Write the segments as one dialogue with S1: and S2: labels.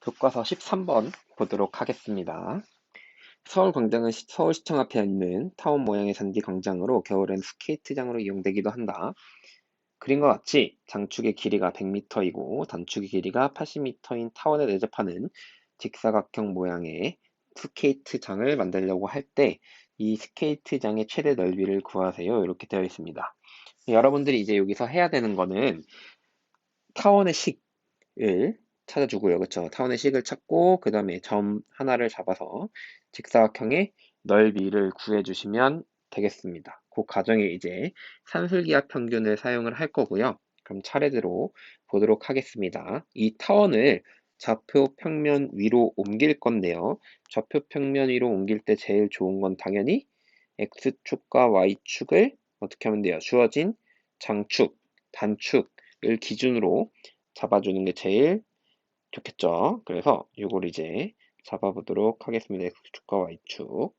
S1: 교과서 13번 보도록 하겠습니다. 서울광장은 서울시청 앞에 있는 타원 모양의 잔디 광장으로 겨울엔 스케이트장으로 이용되기도 한다. 그림과 같이 장축의 길이가 100m이고 단축의 길이가 80m인 타원에 내접하는 직사각형 모양의 스케이트장을 만들려고 할 때 이 스케이트장의 최대 넓이를 구하세요. 이렇게 되어 있습니다. 여러분들이 이제 여기서 해야 되는 거는 타원의 식을 찾아주고요. 그쵸? 타원의 식을 찾고 그 다음에 점 하나를 잡아서 직사각형의 넓이를 구해주시면 되겠습니다. 그 과정에 이제 산술기하 평균을 사용을 할 거고요. 그럼 차례대로 보도록 하겠습니다. 이 타원을 좌표 평면 위로 옮길 건데요. 좌표 평면 위로 옮길 때 제일 좋은 건 당연히 X축과 Y축을 어떻게 하면 돼요? 주어진 장축, 단축을 기준으로 잡아주는 게 제일 좋겠죠. 그래서 이걸 이제 잡아보도록 하겠습니다. X축과 Y축.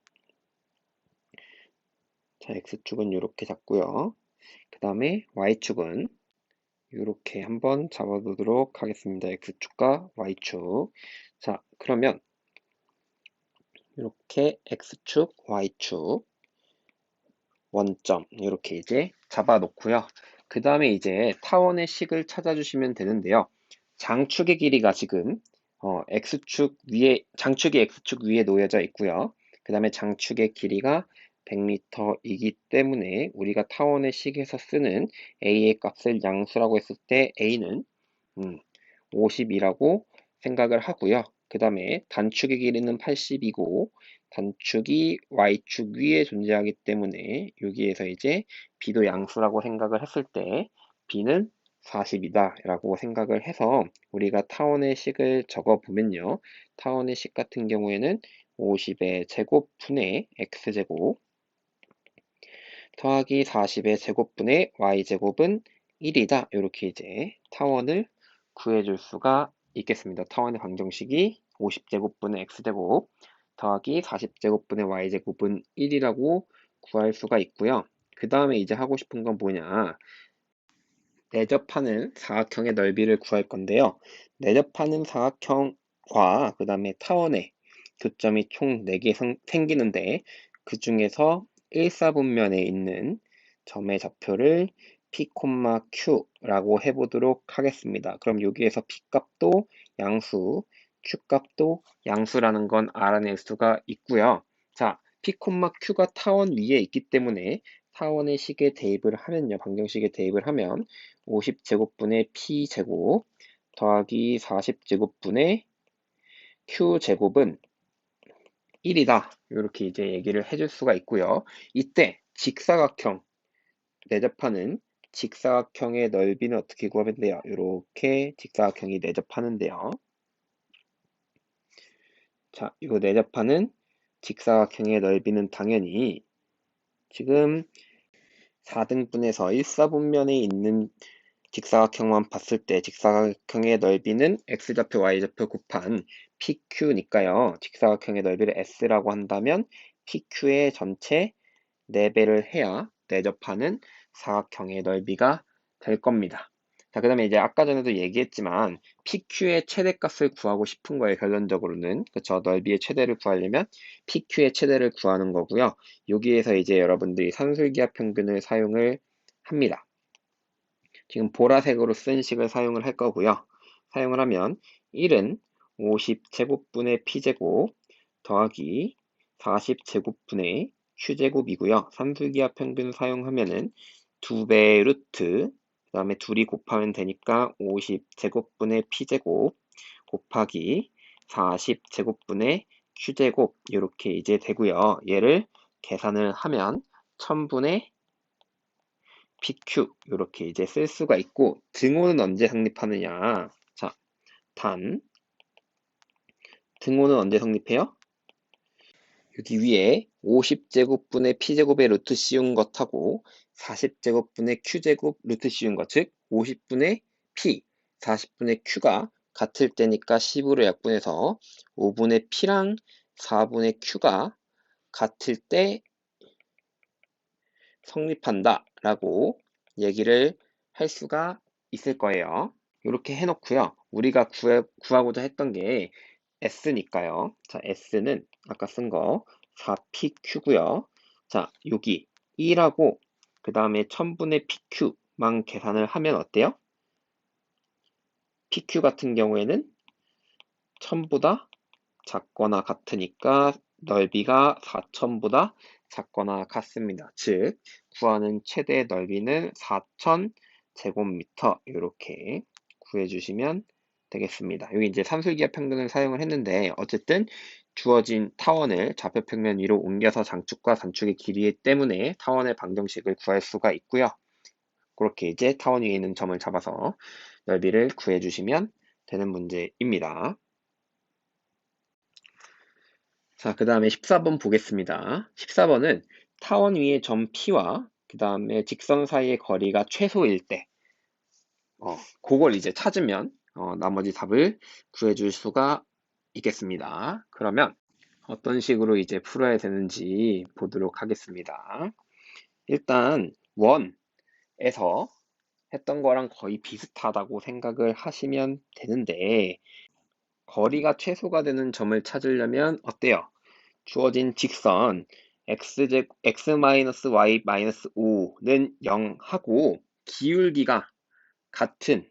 S1: 자, X축은 이렇게 잡고요. 그 다음에 Y축은 이렇게 한번 잡아보도록 하겠습니다. X축과 Y축. 자, 그러면 이렇게 X축, Y축 원점 이렇게 이제 잡아 놓고요. 그 다음에 이제 타원의 식을 찾아주시면 되는데요. 장축의 길이가 지금 X축 위에 장축이 X축 위에 놓여져 있고요. 그 다음에 장축의 길이가 100m이기 때문에 우리가 타원의 식에서 쓰는 A의 값을 양수라고 했을 때 A는 50이라고 생각을 하고요. 그 다음에 단축의 길이는 80이고 단축이 Y축 위에 존재하기 때문에 여기에서 이제 B도 양수라고 생각을 했을 때 B는 40이다 라고 생각을 해서 우리가 타원의 식을 적어 보면요. 타원의 식 같은 경우에는 50의 제곱분의 X제곱 더하기 40의 제곱분의 Y제곱은 1이다. 이렇게 이제 타원을 구해줄 수가 있겠습니다. 타원의 방정식이 50제곱분의 X제곱 더하기 40제곱분의 Y제곱은 1이라고 구할 수가 있고요. 그 다음에 이제 하고 싶은 건 뭐냐. 내접하는 사각형의 넓이를 구할 건데요. 내접하는 사각형과 그 다음에 타원의 교점이 총 4개 생기는데 그 중에서 1사분면에 있는 점의 좌표를 P, Q라고 해보도록 하겠습니다. 그럼 여기에서 P 값도 양수, Q 값도 양수라는 건 알아낼 수가 있고요. 자, P, Q가 타원 위에 있기 때문에 타원의 식에 대입을 하면요. 방정식에 대입을 하면 50제곱분의 P제곱 더하기 40제곱분의 Q제곱은 1이다. 이렇게 이제 얘기를 해줄 수가 있고요. 이때 직사각형 내접하는 직사각형의 넓이는 어떻게 구하면 돼요? 이렇게 직사각형이 내접하는데요. 자, 이거 내접하는 직사각형의 넓이는 당연히 지금 4등분해서 1사분면에 있는 직사각형만 봤을 때 직사각형의 넓이는 x좌표, y좌표 곱한 PQ니까요. 직사각형의 넓이를 S라고 한다면 PQ의 전체 4배를 해야 내접하는 사각형의 넓이가 될 겁니다. 자, 그 다음에 이제 아까 전에도 얘기했지만 PQ의 최대값을 구하고 싶은 거예요. 결론적으로는. 그쵸? 넓이의 최대를 구하려면 PQ의 최대를 구하는 거고요. 여기에서 이제 여러분들이 산술기하 평균을 사용을 합니다. 지금 보라색으로 쓴 식을 사용을 할 거고요. 사용을 하면 1은 50제곱분의 P제곱 더하기 40제곱분의 Q제곱이고요. 산술기하 평균 사용하면은 2배 루트 그 다음에 둘이 곱하면 되니까 50제곱분의 P제곱 곱하기 40제곱분의 Q제곱 이렇게 이제 되고요. 얘를 계산을 하면 1000분의 PQ 이렇게 이제 쓸 수가 있고 등호는 언제 성립하느냐. 자, 단 등호는 언제 성립해요? 여기 위에 50제곱분의 P제곱의 루트 씌운 것하고 40제곱분의 Q제곱 루트 씌운 것, 즉 50분의 P, 40분의 Q가 같을 때니까 10으로 약분해서 5분의 P랑 4분의 Q가 같을 때 성립한다 라고 얘기를 할 수가 있을 거예요. 이렇게 해놓고요. 우리가 구하고자 했던 게 S니까요. 자, S는 아까 쓴 거 4PQ고요. 자, 여기 1하고 그 다음에 1000분의 PQ만 계산을 하면 어때요? PQ 같은 경우에는 1000보다 작거나 같으니까 넓이가 4000보다 작거나 같습니다. 즉, 구하는 최대 넓이는 4000제곱미터 이렇게 구해주시면 되겠습니다. 여기 이제 산술기하 평균을 사용을 했는데 어쨌든 주어진 타원을 좌표평면 위로 옮겨서 장축과 단축의 길이 때문에 타원의 방정식을 구할 수가 있고요. 그렇게 이제 타원 위에 있는 점을 잡아서 넓이를 구해주시면 되는 문제입니다. 자, 그 다음에 14번 보겠습니다. 14번은 타원 위의 점 P와 그 다음에 직선 사이의 거리가 최소일 때, 그걸 이제 찾으면 나머지 답을 구해줄 수가 있겠습니다. 그러면 어떤 식으로 이제 풀어야 되는지 보도록 하겠습니다. 일단 원에서 했던 거랑 거의 비슷하다고 생각을 하시면 되는데 거리가 최소가 되는 점을 찾으려면 어때요? 주어진 직선 x-y-5는 0하고 기울기가 같은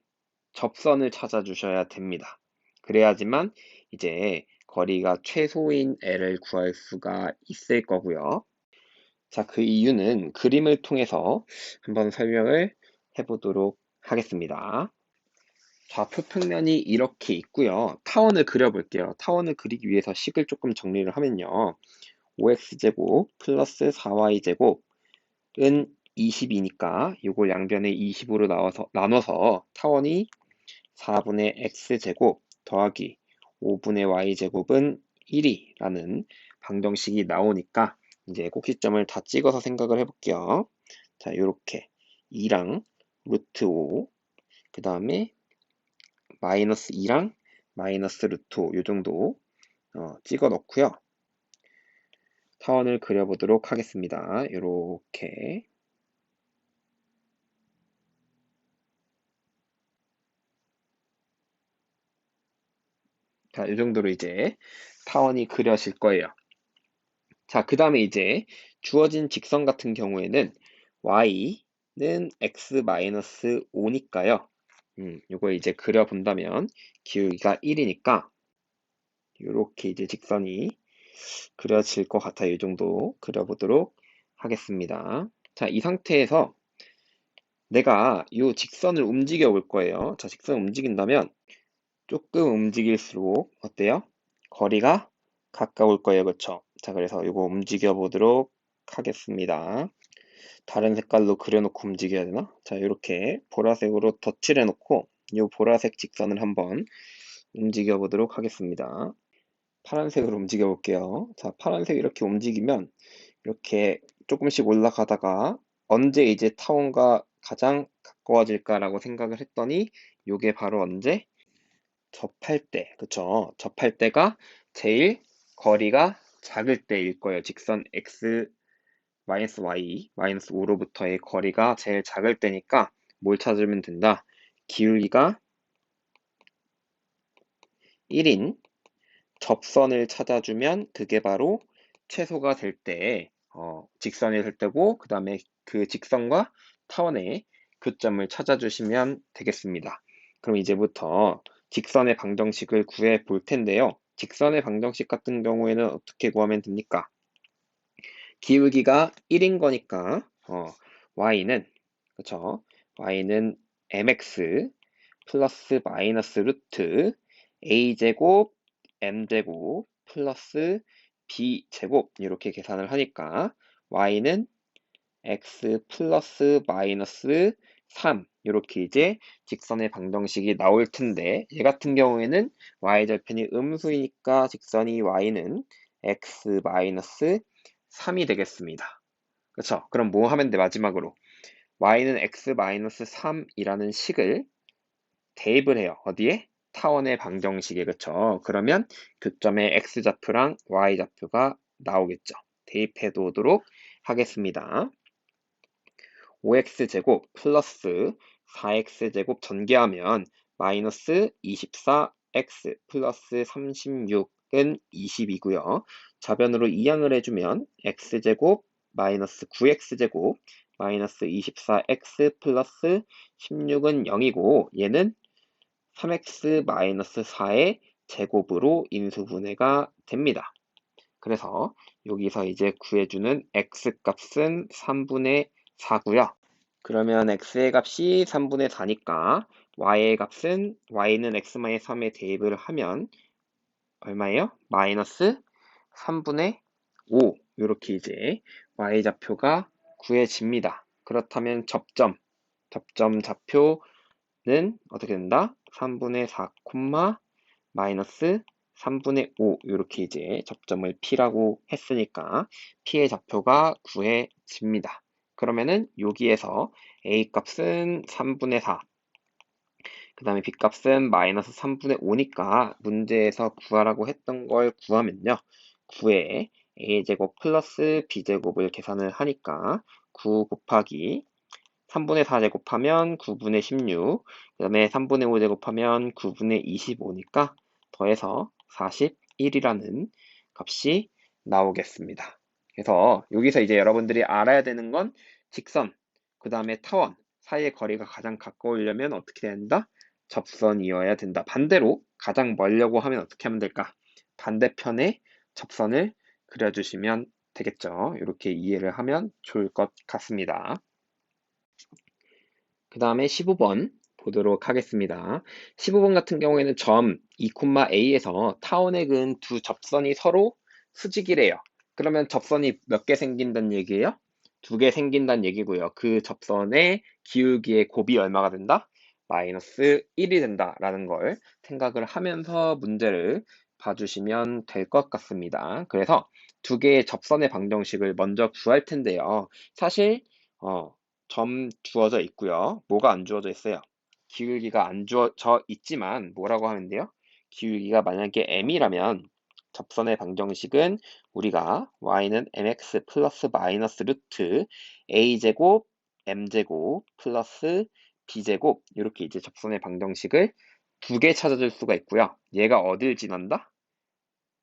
S1: 접선을 찾아주셔야 됩니다. 그래야지만 이제 거리가 최소인 L을 구할 수가 있을 거고요. 자, 그 이유는 그림을 통해서 한번 설명을 해보도록 하겠습니다. 좌표 평면이 이렇게 있고요. 타원을 그려볼게요. 타원을 그리기 위해서 식을 조금 정리를 하면요. 5x제곱 플러스 4y제곱은 20이니까 이걸 양변에 20으로 나눠서 타원이 4분의 x제곱 더하기 5분의 y제곱은 1이라는 방정식이 나오니까 이제 꼭지점을 다 찍어서 생각을 해볼게요. 자, 요렇게 2랑 루트 5, 그 다음에 마이너스 2랑 마이너스 루트 5 요 정도 찍어 넣고요. 타원을 그려보도록 하겠습니다. 요렇게. 자, 이 정도로 이제 타원이 그려질 거예요. 자, 그 다음에 이제 주어진 직선 같은 경우에는 y는 x-5니까요. 요거 이제 그려본다면 기울기가 1이니까 요렇게 이제 직선이 그려질 것 같아요. 이 정도 그려보도록 하겠습니다. 자, 이 상태에서 내가 이 직선을 움직여 볼 거예요. 자, 직선을 움직인다면 조금 움직일수록 어때요? 거리가 가까울 거예요. 그렇죠? 자, 그래서 이거 움직여 보도록 하겠습니다. 다른 색깔로 그려놓고 움직여야 되나? 자, 이렇게 보라색으로 덧칠해 놓고 이 보라색 직선을 한번 움직여 보도록 하겠습니다. 파란색으로 움직여 볼게요. 자, 파란색 이렇게 움직이면 이렇게 조금씩 올라가다가 언제 이제 타원과 가장 가까워질까라고 생각을 했더니 이게 바로 언제? 접할 때, 그쵸? 접할 때가 제일 거리가 작을 때일 거예요. 직선 x y 5로부터의 거리가 제일 작을 때니까 뭘 찾으면 된다? 기울기가 1인 접선을 찾아주면 그게 바로 최소가 될 때, 직선이 될 때고, 그 다음에 그 직선과 타원의 교점을 찾아주시면 되겠습니다. 그럼 이제부터 직선의 방정식을 구해 볼 텐데요. 직선의 방정식 같은 경우에는 어떻게 구하면 됩니까? 기울기가 1인 거니까, y는, 그쵸? y는 mx 플러스 마이너스 루트 a제곱 m제곱 플러스 b제곱 이렇게 계산을 하니까 y는 x 플러스 마이너스 3 이렇게 이제 직선의 방정식이 나올 텐데 얘 같은 경우에는 y절편이 음수이니까 직선이 y는 x 마이너스 3이 되겠습니다. 그렇죠? 그럼 뭐 하면 돼? 마지막으로 y는 x 마이너스 3이라는 식을 대입을 해요. 어디에? 타원의 방정식에. 그쵸? 그러면 교점의 x좌표랑 y좌표가 나오겠죠. 대입해 두도록 하겠습니다. 5x제곱 플러스 4x제곱 전개하면 마이너스 24x 플러스 36은 20이고요. 좌변으로 이항을 해주면 x제곱 마이너스 9x제곱 마이너스 24x 플러스 16은 0이고 얘는 3x 마이너스 4의 제곱으로 인수분해가 됩니다. 그래서 여기서 이제 구해주는 x값은 3분의 4고요. 그러면 x의 값이 3분의 4니까 y의 값은 y는 x-3에 대입을 하면 얼마예요? 마이너스 3분의 5 이렇게 이제 y좌표가 구해집니다. 그렇다면 접점 좌표는 어떻게 된다? 3분의 4, 마이너스 3분의 5 이렇게 이제 접점을 P라고 했으니까 P의 좌표가 구해집니다. 그러면은 여기에서 A 값은 3분의 4, 그 다음에 B 값은 마이너스 3분의 5니까 문제에서 구하라고 했던 걸 구하면요. 9에 A제곱 플러스 B제곱을 계산을 하니까 9 곱하기 3분의 4 제곱하면 9분의 16, 그 다음에 3분의 5 제곱하면 9분의 25니까 더해서 41이라는 값이 나오겠습니다. 그래서 여기서 이제 여러분들이 알아야 되는 건 직선, 그 다음에 타원 사이의 거리가 가장 가까우려면 어떻게 된다? 접선이어야 된다. 반대로 가장 멀려고 하면 어떻게 하면 될까? 반대편에 접선을 그려주시면 되겠죠. 이렇게 이해를 하면 좋을 것 같습니다. 그 다음에 15번 보도록 하겠습니다. 15번 같은 경우에는 점 2,A에서 타원의 근 두 접선이 서로 수직이래요. 그러면 접선이 몇 개 생긴다는 얘기예요? 2개 생긴다는 얘기고요. 그 접선의 기울기의 곱이 얼마가 된다? 마이너스 1이 된다라는 걸 생각을 하면서 문제를 봐주시면 될 것 같습니다. 그래서 2개의 접선의 방정식을 먼저 구할 텐데요. 사실 점 주어져 있고요. 뭐가 안 주어져 있어요? 기울기가 안 주어져 있지만 뭐라고 하면 돼요? 기울기가 만약에 m이라면 접선의 방정식은 우리가 y는 mx 플러스 마이너스 루트 a제곱 m제곱 플러스 b제곱 이렇게 이제 접선의 방정식을 2개 찾아줄 수가 있고요. 얘가 어딜 지난다?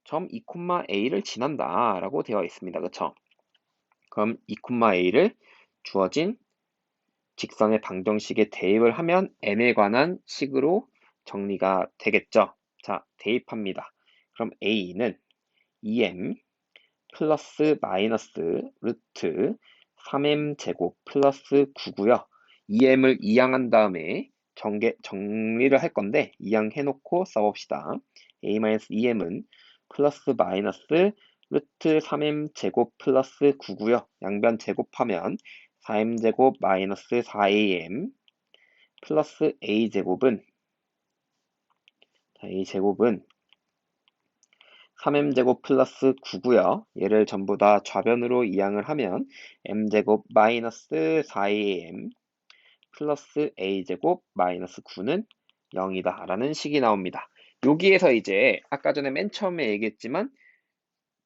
S1: 점 2,a를 지난다 라고 되어 있습니다. 그쵸? 그럼 2,a를 주어진 직선의 방정식에 대입을 하면 m에 관한 식으로 정리가 되겠죠. 자, 대입합니다. 그럼 a는 2m 플러스 마이너스 루트 3m 제곱 플러스 9고요. 2m을 이항한 다음에 정리를 할 건데 이항해 놓고 써봅시다. a-2m은 플러스 마이너스 루트 3m 제곱 플러스 9고요. 양변 제곱하면 4m 제곱 마이너스 4am 플러스 a제곱은 3m제곱 플러스 9고요. 얘를 전부 다 좌변으로 이항을 하면 m제곱 마이너스 4am 플러스 a제곱 마이너스 9는 0이다 라는 식이 나옵니다. 여기에서 이제 아까 전에 맨 처음에 얘기했지만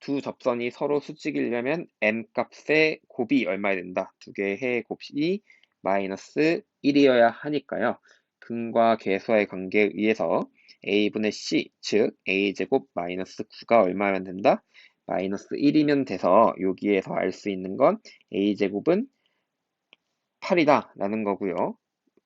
S1: 두 접선이 서로 수직이려면 m 값의 곱이 얼마야 된다? 두 개의 곱이 마이너스 1이어야 하니까요. 근과 계수와의 관계에 의해서 a분의 c, 즉 a제곱 마이너스 9가 얼마면 된다? 마이너스 1이면 돼서 여기에서 알 수 있는 건 a제곱은 8이다 라는 거고요.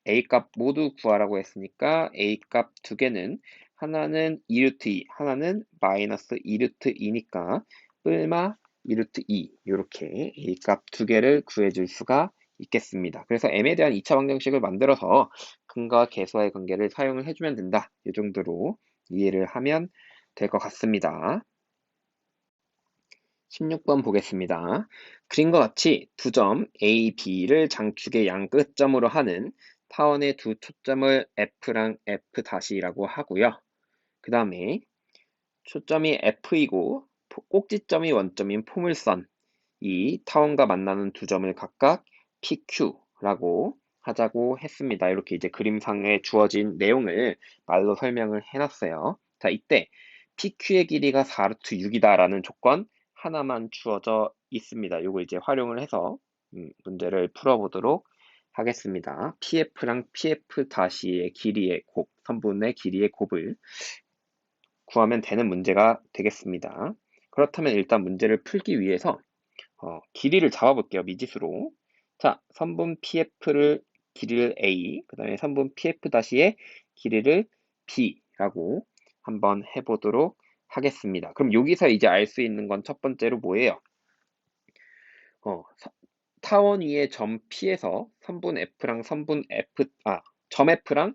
S1: a값 모두 구하라고 했으니까 a값 두 개는 하나는 2루트 2, 하나는 마이너스 2루트 2니까 뿔마 2루트 2 이렇게 a값 두 개를 구해줄 수가 있겠습니다. 그래서 m에 대한 2차 방정식을 만들어서 근과 계수와의 관계를 사용을 해주면 된다. 이 정도로 이해를 하면 될 것 같습니다. 16번 보겠습니다. 그림과 같이 두 점 A, B를 장축의 양 끝점으로 하는 타원의 두 초점을 F랑 F'이라고 하고요. 그 다음에 초점이 F이고 꼭지점이 원점인 포물선 이 타원과 만나는 두 점을 각각 PQ라고 하자고 했습니다. 이렇게 이제 그림상에 주어진 내용을 말로 설명을 해놨어요. 자, 이때 PQ의 길이가 4루트 6이다라는 조건 하나만 주어져 있습니다. 이거 이제 활용을 해서 문제를 풀어보도록 하겠습니다. PF랑 PF-의 길이의 곱, 선분의 길이의 곱을 구하면 되는 문제가 되겠습니다. 그렇다면 일단 문제를 풀기 위해서 길이를 잡아볼게요. 미지수로. 자, 선분 PF를 길이를 A, 그 다음에 선분 PF-의 길이를 B라고 한번 해보도록 하겠습니다. 그럼 여기서 이제 알 수 있는 건 첫 번째로 뭐예요? 타원 위의 점 P에서 선분 F랑 점 F랑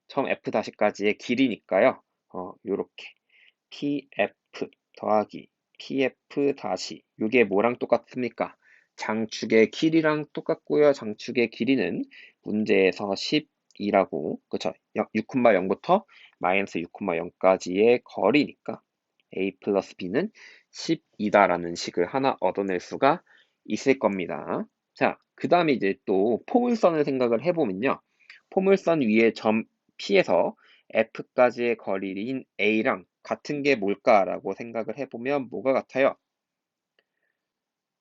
S1: 점 F-까지의 길이니까요. 요렇게 PF 더하기 PF 다시 이게 뭐랑 똑같습니까? 장축의 길이랑 똑같고요. 장축의 길이는 문제에서 12라고 그쵸? 6,0부터 마이너스 6,0까지의 거리니까 A 플러스 B는 12다라는 식을 하나 얻어낼 수가 있을 겁니다. 자, 그 다음에 이제 또 포물선을 생각을 해보면요. 포물선 위에 점 P에서 F까지의 거리인 A랑 같은 게 뭘까라고 생각을 해보면 뭐가 같아요?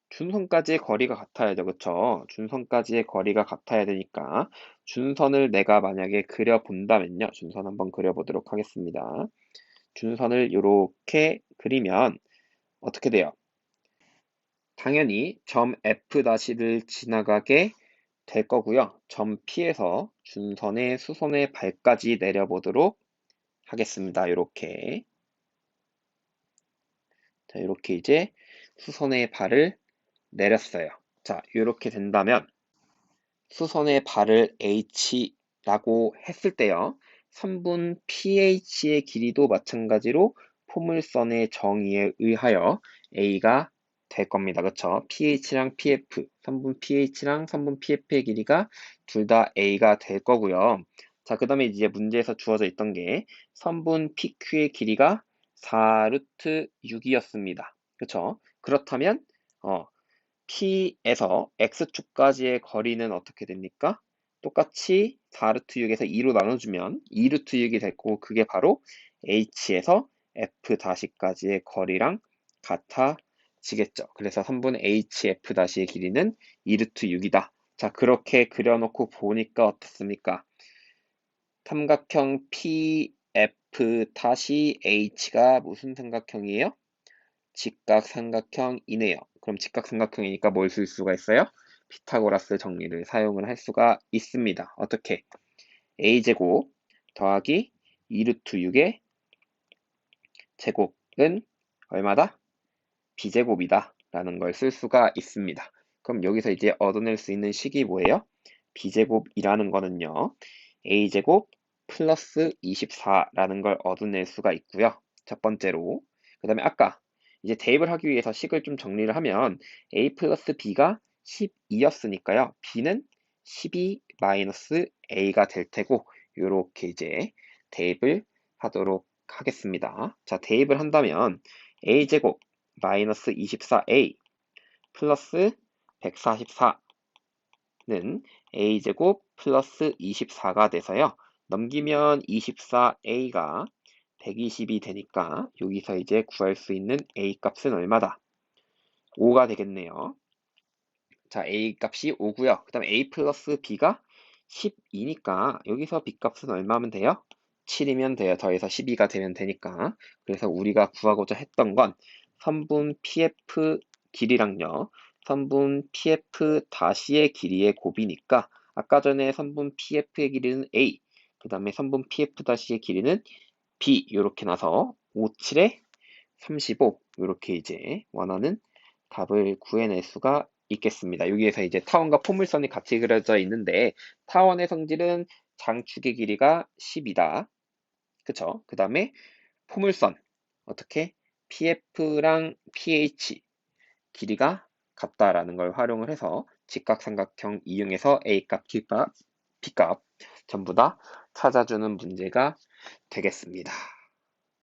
S1: 준선까지의 거리가 같아야죠. 그쵸? 준선까지의 거리가 같아야 되니까 준선을 내가 만약에 그려본다면요. 준선 한번 그려보도록 하겠습니다. 준선을 이렇게 그리면 어떻게 돼요? 당연히 점 F'를 지나가게 될 거고요. 점 P에서 준선의 수선의 발까지 내려보도록 하겠습니다. 이렇게. 자, 이렇게 이제 수선의 발을 내렸어요. 자, 이렇게 된다면 수선의 발을 H라고 했을 때요. 선분 PH의 길이도 마찬가지로 포물선의 정의에 의하여 A가 될 겁니다. 그쵸? PH랑 PF, 선분 PH랑 선분 PF의 길이가 둘 다 A가 될 거고요. 자, 그 다음에 이제 문제에서 주어져 있던 게 선분 PQ의 길이가 4루트 6이었습니다. 그쵸? 그렇다면 P에서 X축까지의 거리는 어떻게 됩니까? 똑같이 4루트 6에서 2로 나눠주면 2루트 6이 됐고 그게 바로 H에서 F-까지의 거리랑 같아지겠죠. 그래서 선분 HF-의 길이는 2루트 6이다. 자, 그렇게 그려놓고 보니까 어떻습니까? 삼각형 PF-H가 무슨 삼각형이에요? 직각삼각형이네요. 그럼 직각삼각형이니까 뭘 쓸 수가 있어요? 피타고라스 정리를 사용을 할 수가 있습니다. 어떻게? a제곱 더하기 2루트 6의 제곱은 얼마다? b제곱이다 라는 걸 쓸 수가 있습니다. 그럼 여기서 이제 얻어낼 수 있는 식이 뭐예요? b제곱이라는 거는요. a제곱 플러스 24라는 걸 얻어낼 수가 있고요. 첫 번째로. 그 다음에 아까 이제 대입을 하기 위해서 식을 좀 정리를 하면 a 플러스 b가 12였으니까요. b는 12 마이너스 a가 될 테고 이렇게 이제 대입을 하도록 하겠습니다. 자, 대입을 한다면 a제곱 마이너스 24a 플러스 144는 a제곱 플러스 24가 돼서요. 넘기면 24a가 120이 되니까 여기서 이제 구할 수 있는 a 값은 얼마다? 5가 되겠네요. 자, a 값이 5고요. 그 다음에 a 플러스 b가 12니까 여기서 b 값은 얼마면 돼요? 7이면 돼요. 더해서 12가 되면 되니까. 그래서 우리가 구하고자 했던 건 선분 PF 길이랑요. 선분 PF-의 길이의 곱이니까 아까 전에 선분 PF의 길이는 A, 그 다음에 선분 PF-의 길이는 B 이렇게 나서 5, 7에 35 이렇게 이제 원하는 답을 구해낼 수가 있겠습니다. 여기에서 이제 타원과 포물선이 같이 그려져 있는데 타원의 성질은 장축의 길이가 10이다. 그쵸? 그 다음에 포물선 어떻게? PF랑 PH 길이가 같다라는 걸 활용을 해서 직각삼각형 이용해서 A값, B값 전부 다 찾아주는 문제가 되겠습니다.